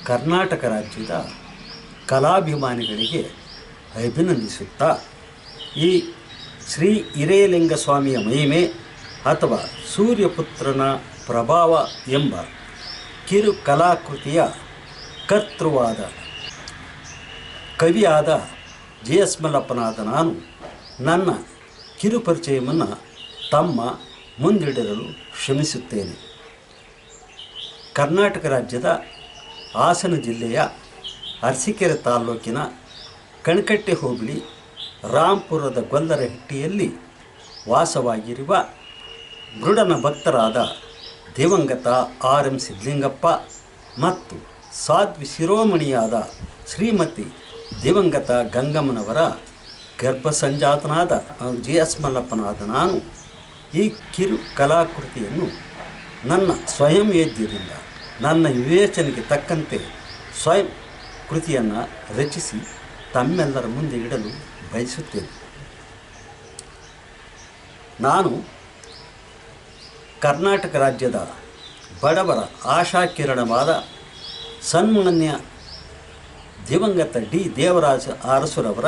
ಕರ್ನಾಟಕ ರಾಜ್ಯದ ಕಲಾಭಿಮಾನಿಗಳಿಗೆ ಅಭಿನಂದಿಸುತ್ತಾ ಈ ಶ್ರೀ ಹಿರೇಲಿಂಗಸ್ವಾಮಿಯ ಮಹಿಮೆ ಅಥವಾ ಸೂರ್ಯಪುತ್ರನ ಪ್ರಭಾವ ಎಂಬ ಕಿರು ಕಲಾಕೃತಿಯ ಕರ್ತೃವಾದ ಕವಿಯಾದ ಜಿ.ಎಸ್. ಮಲ್ಲಪ್ಪನಾದ ನಾನು ನನ್ನ ಕಿರುಪರಿಚಯವನ್ನು ತಮ್ಮ ಮುಂದಿಡಲು ಶ್ರಮಿಸುತ್ತೇನೆ. ಕರ್ನಾಟಕ ರಾಜ್ಯದ ಹಾಸನ ಜಿಲ್ಲೆಯ ಅರಸೀಕೆರೆ ತಾಲ್ಲೂಕಿನ ಕಣಕಟ್ಟೆ ಹೋಬಳಿ ರಾಂಪುರದ ಗೊಲ್ಲರಹಟ್ಟಿಯಲ್ಲಿ ವಾಸವಾಗಿರುವ ಮೃಡನ ಭಕ್ತರಾದ ದಿವಂಗತ ಆರ್.ಎಂ. ಸಿದ್ಧಲಿಂಗಪ್ಪ ಮತ್ತು ಸಾಧ್ವಿ ಶಿರೋಮಣಿಯಾದ ಶ್ರೀಮತಿ ದಿವಂಗತ ಗಂಗಮ್ಮನವರ ಗರ್ಭಸಂಜಾತನಾದ ಜಿ.ಎಸ್. ಮಲ್ಲಪ್ಪನಾದ ನಾನು ಈ ಕಿರು ಕಲಾಕೃತಿಯನ್ನು ನನ್ನ ಸ್ವಯಂ ವೇದ್ಯದಿಂದ ನನ್ನ ವಿವೇಚನೆಗೆ ತಕ್ಕಂತೆ ಸ್ವಯಂ ಕೃತಿಯನ್ನು ರಚಿಸಿ ತಮ್ಮೆಲ್ಲರ ಮುಂದೆ ಇಡಲು ಬಯಸುತ್ತೇನೆ. ನಾನು ಕರ್ನಾಟಕ ರಾಜ್ಯದ ಬಡವರ ಆಶಾಕಿರಣವಾದ ಸನ್ಮಾನ್ಯ ದಿವಂಗತ ಡಿ. ದೇವರಾಜ ಅರಸುರವರ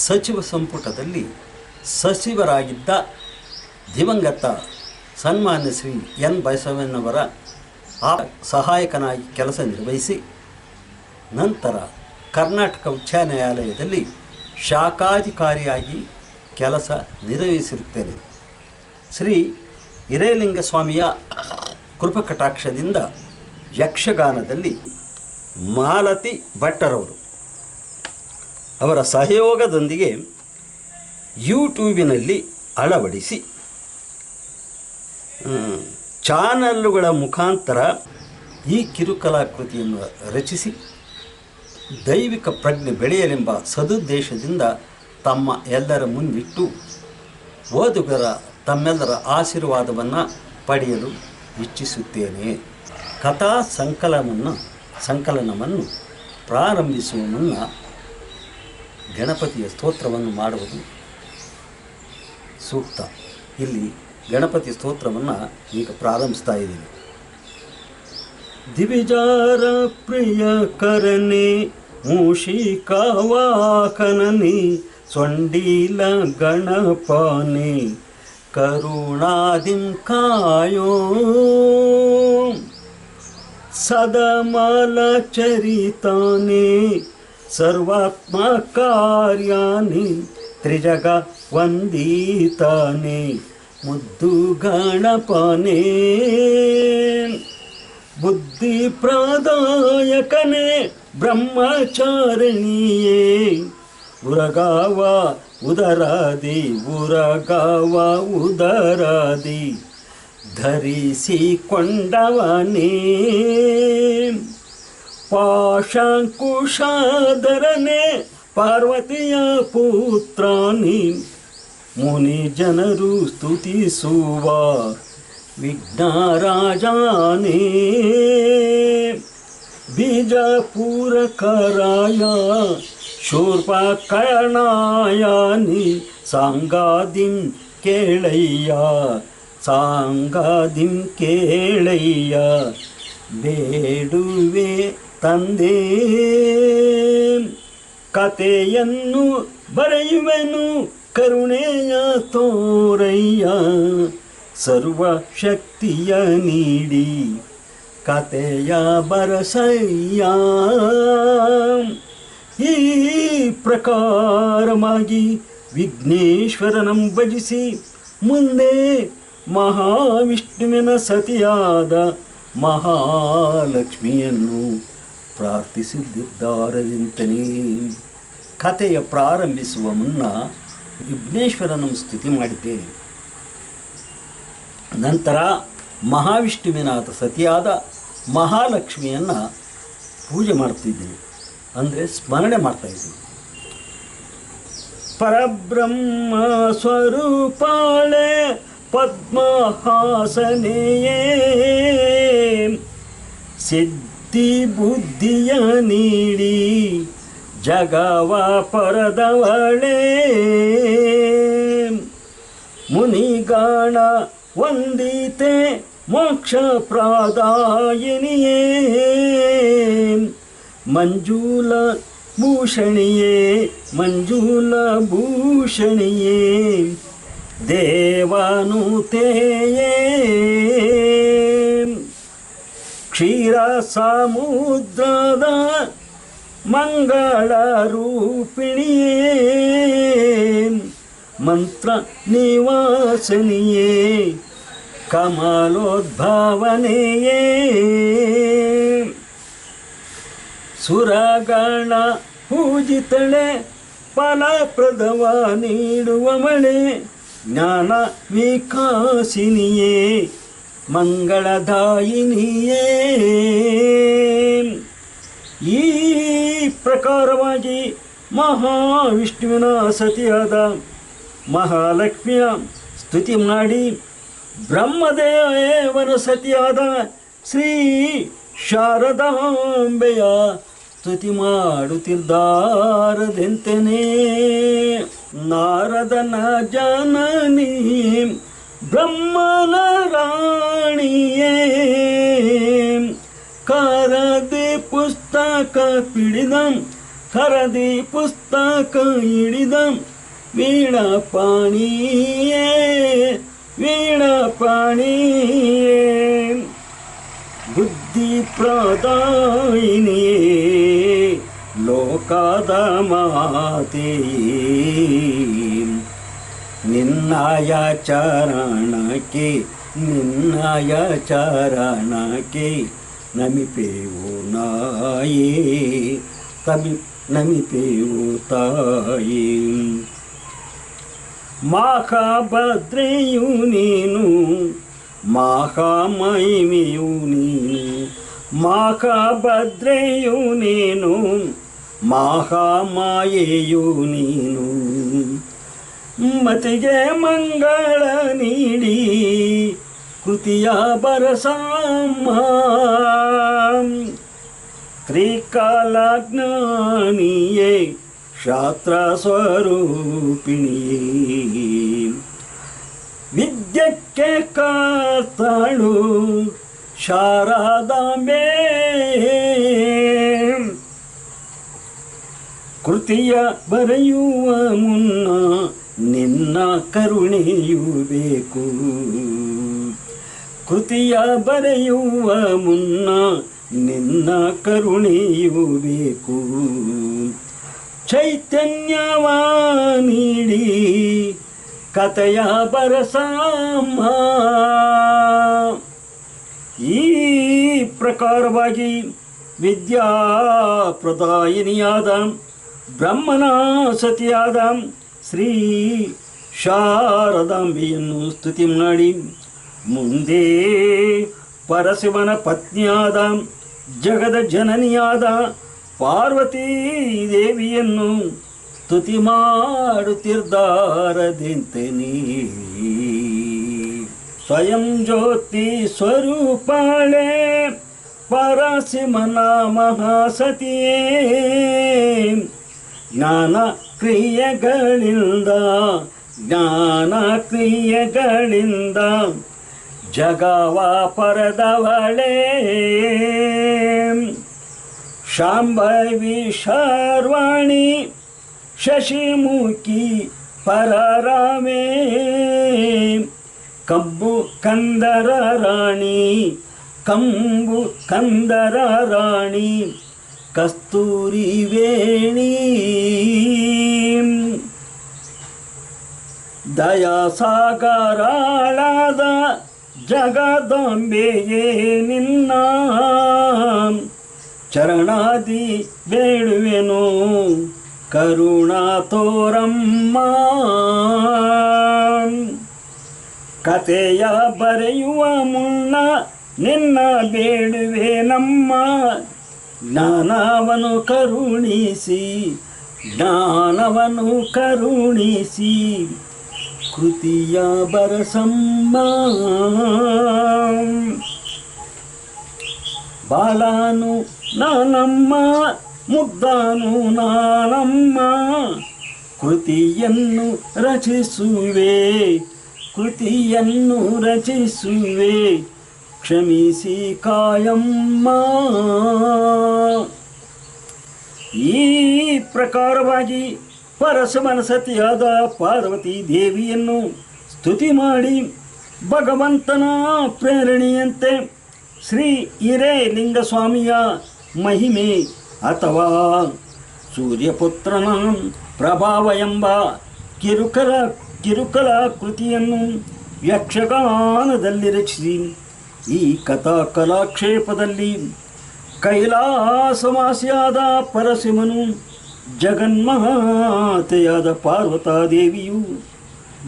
ಸಚಿವ ಸಂಪುಟದಲ್ಲಿ ಸಚಿವರಾಗಿದ್ದ ದಿವಂಗತ ಸನ್ಮಾನ್ಯ ಶ್ರೀ ಎನ್. ಬಸವಣ್ಣನವರ ಸಹಾಯಕನಾಗಿ ಕೆಲಸ ನಿರ್ವಹಿಸಿ ನಂತರ ಕರ್ನಾಟಕ ಉಚ್ಚ ನ್ಯಾಯಾಲಯದಲ್ಲಿ ಶಾಖಾಧಿಕಾರಿಯಾಗಿ ಕೆಲಸ ನಿರ್ವಹಿಸಿರುತ್ತೇನೆ. ಶ್ರೀ ಹಿರೇಲಿಂಗಸ್ವಾಮಿಯ ಕೃಪಕಟಾಕ್ಷದಿಂದ ಯಕ್ಷಗಾನದಲ್ಲಿ ಮಾಲತಿ ಭಟ್ಟರವರು ಅವರ ಸಹಯೋಗದೊಂದಿಗೆ ಯೂಟ್ಯೂಬಿನಲ್ಲಿ ಅಳವಡಿಸಿ ಚಾನಲ್ಲುಗಳ ಮುಖಾಂತರ ಈ ಕಿರುಕಲಾಕೃತಿಯನ್ನು ರಚಿಸಿ ದೈವಿಕ ಪ್ರಜ್ಞೆ ಬೆಳೆಯಲೆಂಬ ಸದುದ್ದೇಶದಿಂದ ತಮ್ಮ ಎಲ್ಲರ ಮುಂದಿಟ್ಟು ಓದುಗರ ತಮ್ಮೆಲ್ಲರ ಆಶೀರ್ವಾದವನ್ನು ಪಡೆಯಲು ಇಚ್ಛಿಸುತ್ತೇನೆ. ಕಥಾ ಸಂಕಲನವನ್ನು ಪ್ರಾರಂಭಿಸುವ ಮುನ್ನ ಗಣಪತಿಯ ಸ್ತೋತ್ರವನ್ನು ಮಾಡುವುದು ಸೂಕ್ತ. ಇಲ್ಲಿ ಗಣಪತಿ ಸ್ತೋತ್ರವನ್ನು ಈಗ ಪ್ರಾರಂಭಿಸ್ತಾ ಇದ್ದೀನಿ. ದಿವಿಜಾರ ಪ್ರಿಯ ಕರನೆ ಮೂಷಿಕವಾಕನನೆ ಸೊಂಡೀಲ ಗಣಪನೆ ಕರುಣಾದಿಂ ಕಾಯೋ ಸದಮಲ ಚರಿತಾನೆ ಸರ್ವಾತ್ಮ ಕಾರ್ಯಾನಿ ತ್ರಿಜಗ ವಂದಿತಾನೆ ಮುದ್ದು ಗಣಪನೆ ಬುದ್ಧಿ ಪ್ರದಾಯಕನೇ ಬ್ರಹ್ಮಚಾರಿಣಿಯೇ ಉರಗಾವ ಉದರಾದಿ ಧರಿಸಿಕೊಂಡವನೇ ಪಾಶಂಕುಶಾಧರನೇ ಪಾರ್ವತಿಯ ಪುತ್ರಾನಿ ಮುನಿ ಜನರು ಸ್ತುತಿಸುವ ವಿಘ್ನರಾಜಾನೇ ಬೀಜಪೂರಕರಾಯ ಶೂರ್ಪಕರ್ಣಾಯನಿ ಸಾಂಗಾದಿಂ ಕೇಳಯ್ಯ ಬೇಡುವೆ ತಂದೆ ಕಥೆಯನ್ನು ಬರೆಯುವೆನು ಕರುಣೆಯ ತೋರಯ್ಯ ಸರ್ವಶಕ್ತಿಯ ನೀಡಿ ಕಥೆಯ ಬರಸಯ್ಯ. ಈ ಪ್ರಕಾರವಾಗಿ ವಿಘ್ನೇಶ್ವರನಂ ಭಜಿಸಿ ಮುಂದೆ ಮಹಾವಿಷ್ಣುವಿನ ಸತಿಯಾದ ಮಹಾಲಕ್ಷ್ಮಿಯನ್ನು ಪ್ರಾರ್ಥಿಸಿದ್ದಾರೆಂತನೇ. ಕಥೆಯ ಪ್ರಾರಂಭಿಸುವ ಮುನ್ನ ವಿಘ್ನೇಶ್ವರನ ಸ್ತುತಿ ಮಾಡಿದ್ದೇನೆ. ನಂತರ ಮಹಾವಿಷ್ಣುವಿನಾದ ಸತಿಯಾದ ಮಹಾಲಕ್ಷ್ಮಿಯನ್ನು ಪೂಜೆ ಮಾಡ್ತಿದ್ದೀನಿ, ಅಂದರೆ ಸ್ಮರಣೆ ಮಾಡ್ತಾಯಿದ್ದೀನಿ. ಪರಬ್ರಹ್ಮ ಸ್ವರೂಪಾಳೆ ಪದ್ಮಹಾಸನೆಯೇ ಸಿದ್ಧಿ ಬುದ್ಧಿಯ ನೀಡಿ ಜಗವ ಪರದವಳೇ ಮುನಿಗಾಣ ವಂದಿತೆ ಮೋಕ್ಷ ಪ್ರದಾಯಿನಿಯೇ ಮಂಜೂಲ ಭೂಷಣಿಯೇ ಮಂಜೂಲ ಭೂಷಣಿಯೇ ದೇವಾನುತೆಯೇ ಕ್ಷೀರ ಸಮುದ್ರದ ಮಂಗಳ ರೂಪಿಣಿಯೇ ಮಂತ್ರ ನಿವಾಸನಿಯೇ ಕಮಲೋದ್ಭವನೆಯೇ ಸುರಗಣ ಪೂಜಿತಳೆ ಫಲಪ್ರದವ ನೀಡುವ ಮಳೆ ಜ್ಞಾನ ವಿಕಾಸಿನಿಯೇ ಮಂಗಳದಾಯಿನಿಯೇ. ಈ ಪ್ರಕಾರವಾಗಿ ಮಹಾವಿಷ್ಣುವಿನ ಸತಿಯಾದ ಮಹಾಲಕ್ಷ್ಮಿಯ ಸ್ತುತಿ ಮಾಡಿ ಬ್ರಹ್ಮದೇವನ ಸತಿಯಾದ ಶ್ರೀ ಶಾರದಾಂಬೆಯ ಸ್ತುತಿ ಮಾಡುತ್ತಿದ್ದಾರದೆಂತೆನೇ. ನಾರದನ ಜನನಿ ಬ್ರಹ್ಮನ ರಾಣಿಯೇ ಕರದಿ ಪುಸ್ತಕ ಪಿಡಿದಂ ಕರದಿ ಪುಸ್ತಕ ಹಿಡಿದಂ ವೀಣಾಪಾಣಿಯೇ ವೀಣಾಪಾಣಿಯೇ ಬುದ್ಧಿ ಪ್ರದಾಯಿನಿಯೇ ಲೋಕದ ಮಾತೆಯೇ ನಿನ್ನಯ ಚರಣಕ್ಕೆ ನಿನ್ನಯ ಚರಣಕ್ಕೆ ನಮಿಪೇವು ನಾಯೇ ನಮಿಪೇವು ತಾಯಿ. ಮಹಾಭದ್ರೆಯು ನೀನು ಮಹಾಮಹಿಮೆಯು ನೀನು ಮಹಾಭದ್ರೆಯು ನೀನು ಮಹಾಮಾಯೆಯು ನೀನು ಮತಿಗೆ ಮಂಗಳ ನೀಡಿ ಕೃತಿಯ ಬರಸಮ್ಮ ತ್ರಿಕಾಲಜ್ಞಾನಿಯೇ ಶಾಸ್ತ್ರ ಸ್ವರೂಪಿಣಿಯೇ ವಿದ್ಯಕ್ಕೆ ಕರ್ತಳು ಶಾರದಾಂಬೆ ಕೃತಿಯ ಬರೆಯುವ ಮುನ್ನ ನಿನ್ನ ಕರುಣೆಯೂ ಬೇಕು ಕೃತಿಯ ಬರೆಯುವ ಮುನ್ನ ನಿನ್ನ ಕರುಣೆಯೂ ಬೇಕು ಚೈತನ್ಯವ ನೀಡಿ ಕಥೆಯ ಬರಸಮ್ಮ. ಈ ಪ್ರಕಾರವಾಗಿ ವಿದ್ಯಾ ಪ್ರದಾಯಿನಿಯಾದ ಬ್ರಹ್ಮನ ಸತಿಯಾದ ಶ್ರೀ ಶಾರದಾಂಬೆಯನ್ನು ಸ್ತುತಿ ಮಾಡಿ ಮುಂದೆ ಪರಶಿವನ ಪತ್ನಿಯಾದ ಜಗದ ಜನನಿಯಾದ ಪಾರ್ವತೀ ದೇವಿಯನ್ನು ಸ್ತುತಿ ಮಾಡುತ್ತಿದ್ದಾರದೆಂತೆನೇ. ಸ್ವಯಂ ಜ್ಯೋತಿ ಸ್ವರೂಪಳೆ ಪರಶಿವನ ಮಹಾಸತಿಯೇ ಜ್ಞಾನ ಕ್ರಿಯೆಗಳಿಂದ ಜಗವ ಪರದವಳೇ ಶಾಂಭವಿ ಶರ್ವಾಣಿ ಶಶಿಮುಖಿ ಪರರಾಮೇ ಕಂಬು ಕಂದರ ರಾಣಿ ಕಸ್ತೂರಿ ವೇಣಿ ದಯಾಸಾಗರಾಳಾದ ಜಗದಂಬೆಯೇ ನಿನ್ನ ಚರಣಾದಿ ಬೇಡುವೆನು ಕರುಣಾ ತೋರಮ್ಮ. ಕಥೆಯ ಬರೆಯುವ ಮುನ್ನ ನಿನ್ನ ಬೇಡುವೆ ನಮ್ಮ ಜ್ಞಾನವನ್ನು ಕರುಣಿಸಿ ಕೃತಿಯ ಬರಸಮ್ಮ. ಬಾಳಾನು ನಾನಮ್ಮ ಮುದ್ದಾನು ನಾನಮ್ಮ ಕೃತಿಯನ್ನು ರಚಿಸುವೆ ಕ್ಷಮಿಸಿ ಕಾಯಮ್ಮ. ಪ್ರಕಾರವಾಗಿ ಪರಶುಮನ ಸತಿಯಾದ ಪಾರ್ವತಿ ದೇವಿಯನ್ನು ಸ್ತುತಿ ಮಾಡಿ ಭಗವಂತನ ಪ್ರೇರಣೆಯಂತೆ ಶ್ರೀ ಹಿರೇಲಿಂಗಸ್ವಾಮಿಯ ಮಹಿಮೆ ಅಥವಾ ಸೂರ್ಯಪುತ್ರನ ಪ್ರಭಾವ ಎಂಬ ಕಿರುಕಲ ಕೃತಿಯನ್ನು ಯಕ್ಷಗಾನದಲ್ಲಿ ರಚಿಸಿ ಈ ಕಥಾ ಕಲಾಕ್ಷೇಪದಲ್ಲಿ ಕೈಲಾಸವಾಸಿಯಾದ ಪರಶಿವನು ಜಗನ್ಮಾತೆಯಾದ ಪಾರ್ವತಾದೇವಿಯು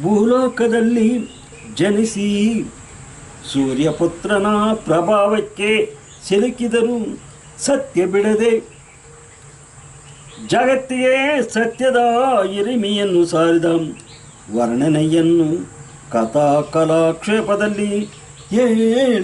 ಭೂಲೋಕದಲ್ಲಿ ಜನಿಸಿ ಸೂರ್ಯಪುತ್ರನ ಪ್ರಭಾವಕ್ಕೆ ಸಿಲುಕಿದರೂ ಸತ್ಯ ಬಿಡದೆ ಜಗತ್ತಿಗೆ ಸತ್ಯದ ಹಿರಿಮೆಯನ್ನು ಸಾರಿದ ವರ್ಣನೆಯನ್ನು ಕಥಾ ಕಲಾಕ್ಷೇಪದಲ್ಲಿ ಹೇಳುತ್ತಿದ್ದಾರದೆಂತೆಯೇ.